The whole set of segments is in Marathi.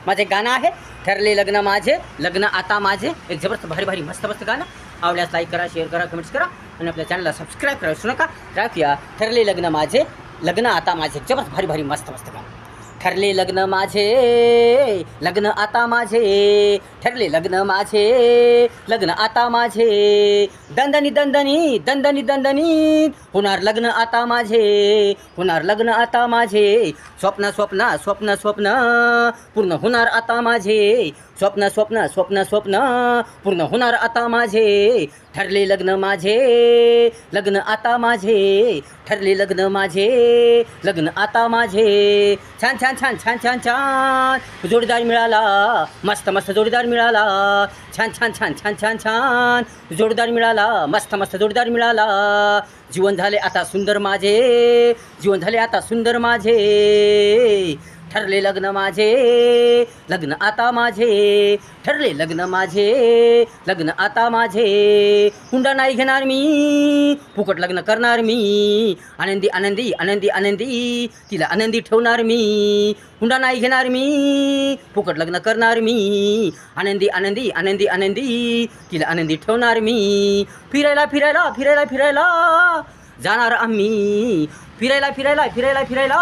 माझे गाणं आहे ठरले लग्न माझे, लग्न आता माझे. एक जबरदस्त भारी भारी मस्त मस्त गाणं. आवडल्यास लाईक करा, शेअर करा, कमेंट्स करा आणि आपल्या चॅनलला सबस्क्राईब करा विसरू नका. राखूया ठरले लग्न माझे, लग्न आता माझे. जबरदस्त भारी भारी मस्त मस्त गाणं. ठरले लग्न माझे, लग्न आता माझे. ठरले लग्न माझे, लग्न आता माझे. दंदनी दंदनी दंदनी दंदनी होणार लग्न आता माझे, होणार लग्न आता माझे. स्वप्न स्वप्न स्वप्न स्वप्न पूर्ण होणार आता माझे. स्वप्न स्वप्न स्वप्न स्वप्न पूर्ण होणार आता माझे. ठरले लग्न माझे, लग्न आता माझे. ठरले लग्न माझे, लग्न आता माझे. छान छान छान छान छान छान जोडीदार मिळाला, मस्त मस्त जोडीदार मिळाला. छान छान छान छान छान छान जोडीदार मिळाला, मस्त मस्त जोडीदार मिळाला. जीवन झाले आता सुंदर माझे, जीवन झाले आता सुंदर माझे. ठरले लग्न माझे, लग्न आता माझे. ठरले लग्न माझे, लग्न आता माझे. हुंडा नाही घेणार मी, फुकट लग्न करणार मी. आनंदी आनंदी आनंदी आनंदी तिला आनंदी ठेवणार मी. हुंडा नाही घेणार मी, फुकट लग्न करणार मी. आनंदी आनंदी आनंदी आनंदी तिला आनंदी ठेवणार मी. फिरायला फिरायला फिरायला फिरायला जाणार आम्ही. फिरायला फिरायला फिरायला फिरायला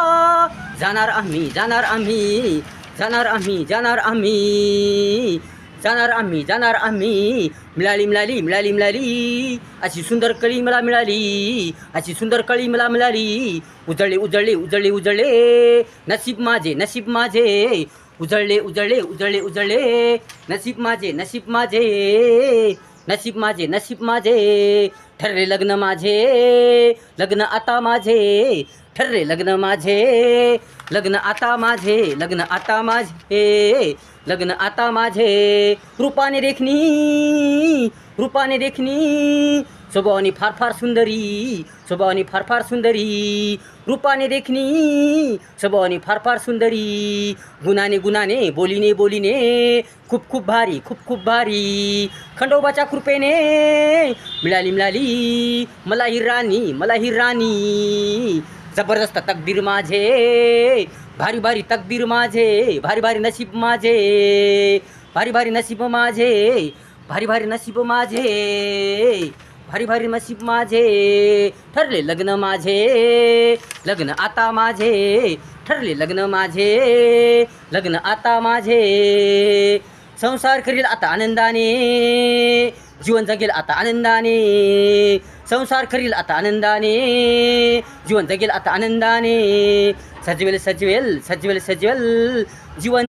जाणार आम्ही, जाणार आम्ही, जाणार आम्ही, जाणार आम्ही, जाणार आम्ही, जाणार आम्ही. मिळाली मिळाली मिळाली मिळाली अशी सुंदर कळी मला मिळाली, अशी सुंदर कळी मला मिळाली. उजळले उजळले उजळले उजळले नशीब माझे, नशीब माझे. उजळले उजळले उजळले उजळले नशीब माझे, नशीब माझे. नशीब माझे, नशीब माझे. ठरले लग्न माझे, लग्न आता माझे. ठरले लग्न माझे, लग्न आता माझे. लग्न आता माझे, लग्न आता माझे. रूपाने देखणी, रूपाने देखणी स्वभावानी फार फार सुंदरी, स्वभावानी फार फार सुंदरी. रूपाने देखणी स्वभावानी फार फार सुंदरी. गुणाने गुणाने बोलीने बोलीने खूप खूप भारी, खूप खूप भारी. खंडोबाच्या कृपेने मिळाली मिळाली मला ही राणी, मला ही राणी. जबरदस्त तकदीर माझे, भारी भारी तकदीर माझे. भारी भारी नशीब माझे, भारी भारी नशीब माझे. भारी भारी नशीब माझे, भारी भारी नशीब माझे. ठरले लग्न माझे, लग्न आता माझे. ठरले लग्न माझे, लग्न आता माझे. संसार करील आता आनंदाने, जीवन जगेल आता आनंदाने. संसार करील आता आनंदाने, जीवन जगेल आता आनंदाने. सजवेल सजवेल सजवेल सजवेल जीवन.